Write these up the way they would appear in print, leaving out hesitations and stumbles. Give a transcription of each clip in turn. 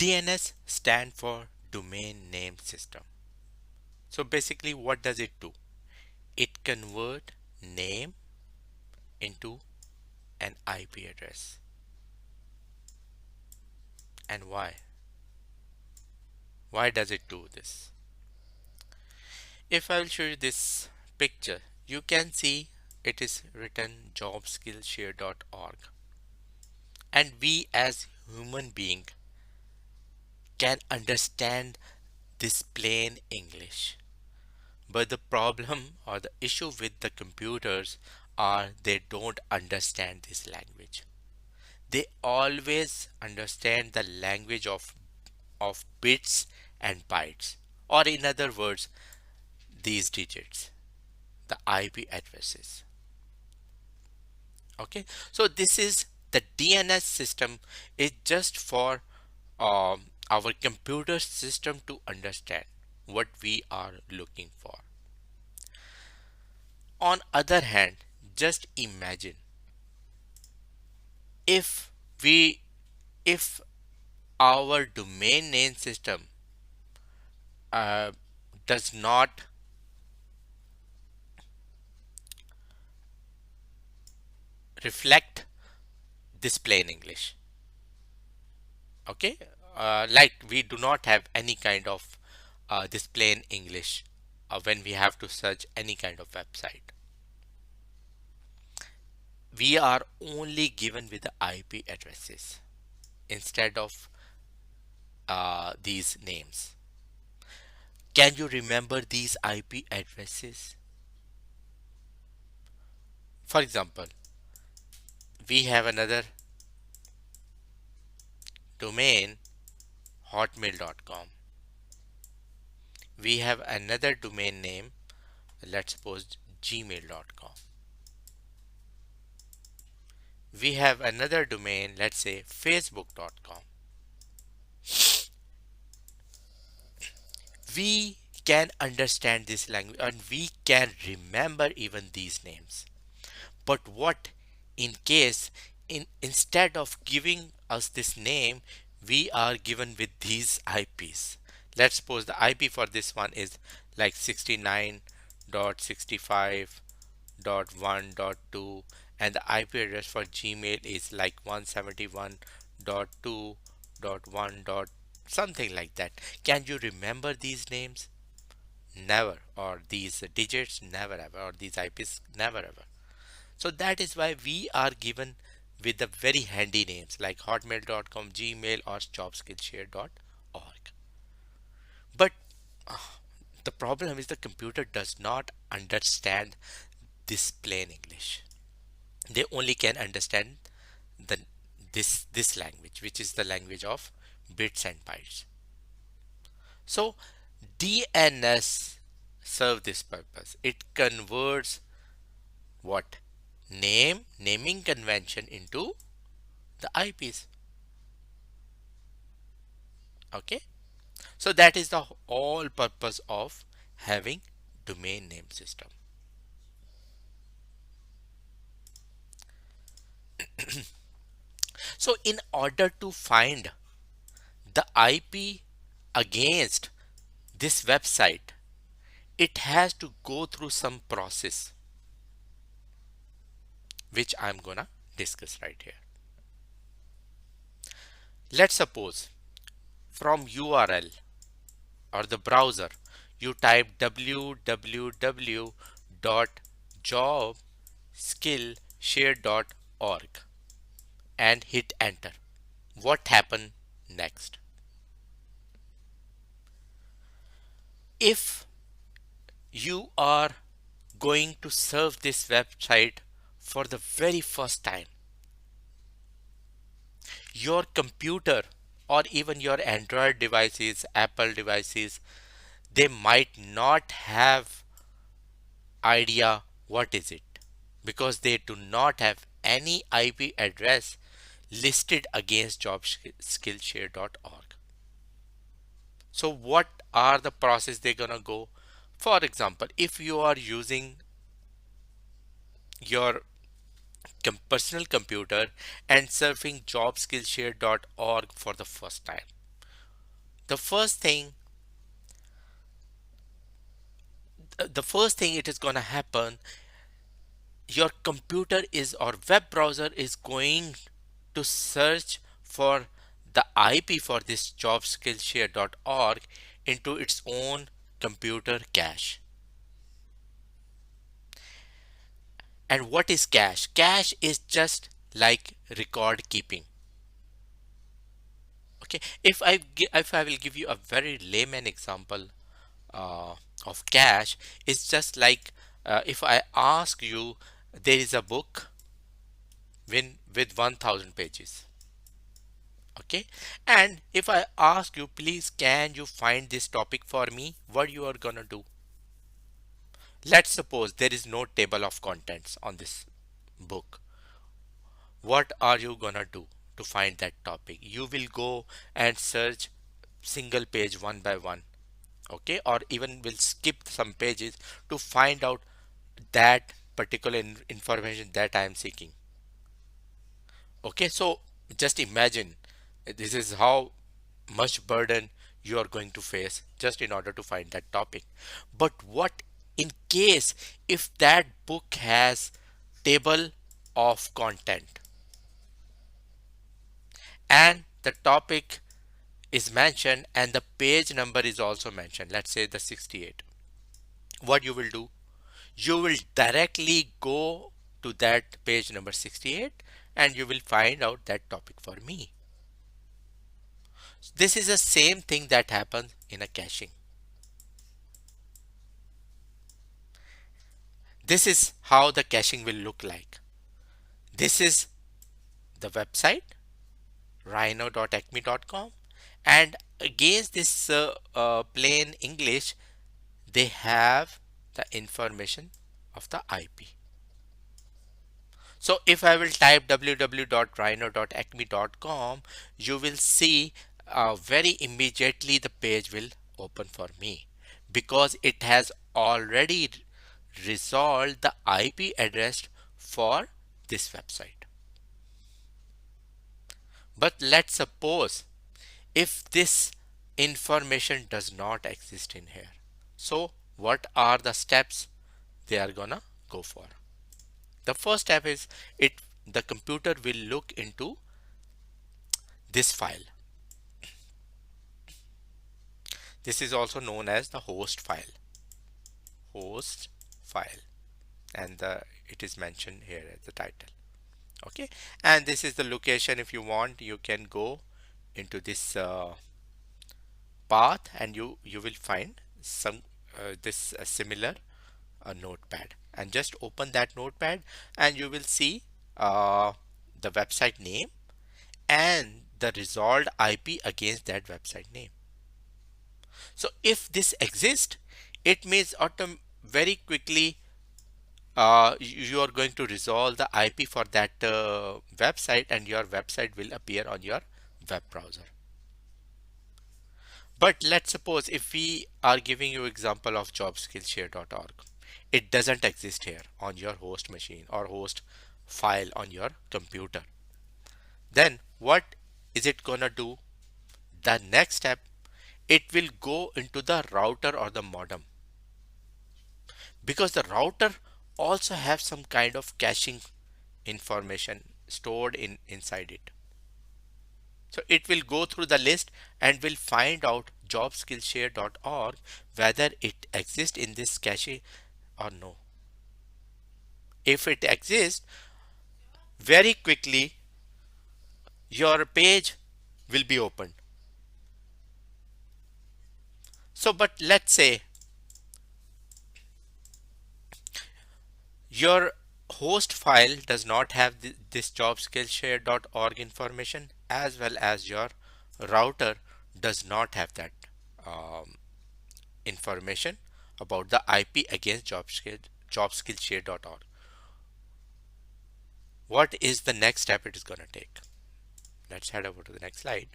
DNS stand for domain name system. So basically what does it do? It convert name into an IP address. And why? Why does it do this? If I will show you this picture, you can see it is written jobskillshare.org. And we as human being can understand this plain English. But the problem or the issue with the computers are they don't understand this language. They always understand the language of bits and bytes, or in other words, these digits, the IP addresses. Okay, so this is the DNS system is just for our computer system to understand what we are looking for. On other hand, just imagine if we if our domain name system uh, does not reflect this plain English. Okay, like we do not have any kind of this plain English when we have to search any kind of website. We are only given with the IP addresses instead of these names. Can you remember these IP addresses? For example, we have another domain hotmail.com. We have another domain name, let's suppose gmail.com. We have another domain, let's say facebook.com. We can understand this language and we can remember even these names. But what in case instead of giving us this name, we are given with these IPs. Let's suppose the IP for this one is like 69.65.1.2 and the IP address for Gmail is like 171.2.1. Something like that. Can you remember these names? Never. Or these digits? Never ever. Or these IPs? Never ever. So that is why we are given with the very handy names like hotmail.com, Gmail or jobskillshare.org. But uh, the problem is the computer does not understand this plain English. They only can understand the this language, which is the language of bits and bytes. So DNS serve this purpose. It converts what? Naming convention into the IPs. Okay, so that is the whole purpose of having domain name system. So in order to find the IP against this website, it has to go through some process which I'm gonna discuss right here. Let's suppose from URL or the browser you type www.jobskillshare.org and hit enter. What happened next? If you are going to serve this website for the very first time, your computer or even your Android devices, Apple devices, they might not have idea what is it because they do not have any IP address listed against jobskillshare.org. So what are the process they're gonna go? For example, if you are using your personal computer and surfing jobskillshare.org for the first time, the first thing the first thing it is going to happen, your computer is or web browser is going to search for the IP for this jobskillshare.org into its own computer cache. And what is cache? Cache is just like record keeping. Okay, if I will give you a very layman example uh, of cache, it's just like if I ask you, there is a book with 1000 pages. Okay, and if I ask you, please can you find this topic for me, what you are gonna do? Let's suppose there is no table of contents on this book. What are you gonna do to find that topic? You will go and search single page one by one. Okay, or even will skip some pages to find out that particular information that I am seeking. Okay, so just imagine this is how much burden you are going to face just in order to find that topic. But what in case if that book has table of content and the topic is mentioned and the page number is also mentioned, let's say the 68, what you will do, you will directly go to that page number 68 and you will find out that topic for me. This is the same thing that happens in a caching. This is how the caching will look like. This is the website rhino.acme.com, and against this plain English they have the information of the IP. So if I will type www.rhino.acme.com, you will see very immediately the page will open for me because it has already resolved the IP address for this website. But let's suppose if this information does not exist in here. So what are the steps they are gonna go for? The first step is the computer will look into this file. This is also known as the host file. Host file, and it is mentioned here as the title. Okay, and this is the location. If you want, you can go into this path and you will find some this similar notepad, and just open that notepad and you will see the website name and the resolved IP against that website name. So if this exists, it means very quickly you are going to resolve the IP for that website and your website will appear on your web browser. But let's suppose if we are giving you example of jobskillshare.org, it doesn't exist here on your host machine or host file on your computer. Then what is it gonna do? The next step, it will go into the router or the modem, because the router also have some kind of caching information stored inside it. So it will go through the list and will find out jobskillshare.org whether it exists in this cache or no. If it exists, very quickly your page will be opened. So but let's say your host file does not have this jobskillshare.org information, as well as your router does not have that um, information about the IP against jobskillshare.org. What is the next step it is going to take? Let's head over to the next slide.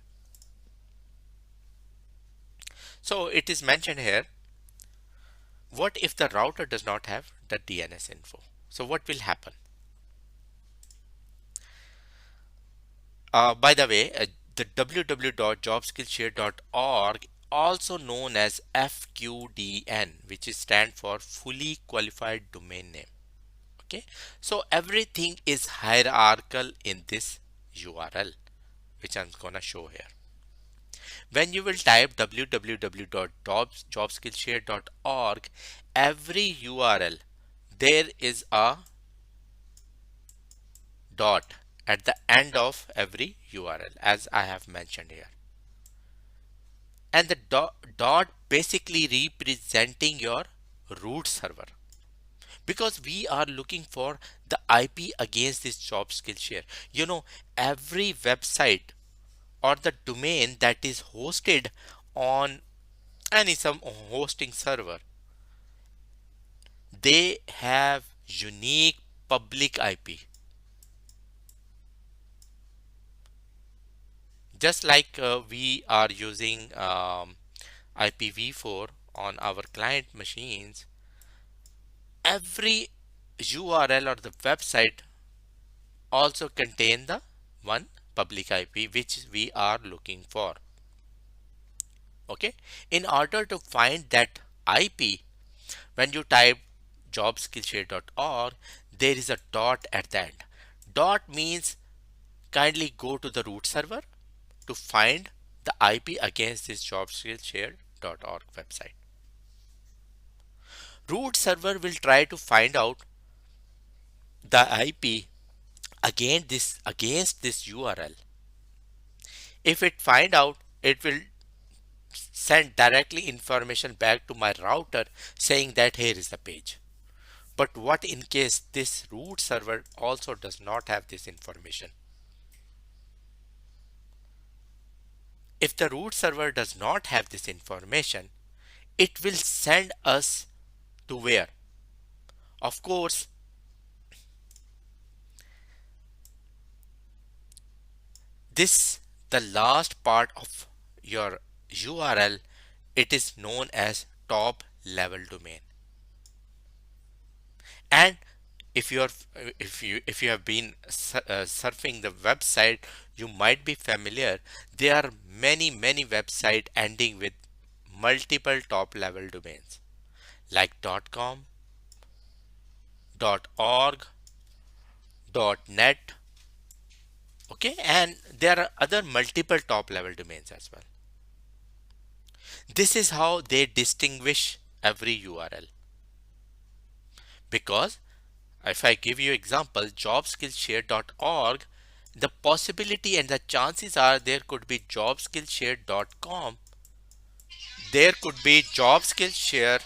So it is mentioned here, what if the router does not have the DNS info? So what will happen? By the way, the www.jobskillshare.org also known as FQDN, which is stand for fully qualified domain name. Okay, so everything is hierarchical in this URL, which I'm gonna show here. When you will type www.jobskillshare.org, every URL, there is a dot at the end of every URL, as I have mentioned here. And the dot basically representing your root server, because we are looking for the IP against this job skill share. Every website or the domain that is hosted on any some hosting server, they have unique public IP. Just like we are using IPv4 on our client machines, every URL or the website also contain the one public IP which we are looking for. Okay, in order to find that IP, when you type jobskillshare.org, there is a dot at the end. Dot means kindly go to the root server to find the IP against this jobskillshare.org website. Root server will try to find out the IP against this URL. If it find out, it will send directly information back to my router saying that here is the page. But what in case this root server also does not have this information? If the root server does not have this information, it will send us to where? Of course, this the last part of your URL, it is known as top level domain. And if you have been surfing the website, you might be familiar. There are many websites ending with multiple top level domains like .com, .org, .net. Okay, and there are other multiple top level domains as well. This is how they distinguish every URL. Because if I give you example, jobskillshare.org, the possibility and the chances are there could be jobskillshare.com, there could be jobskillshare.net,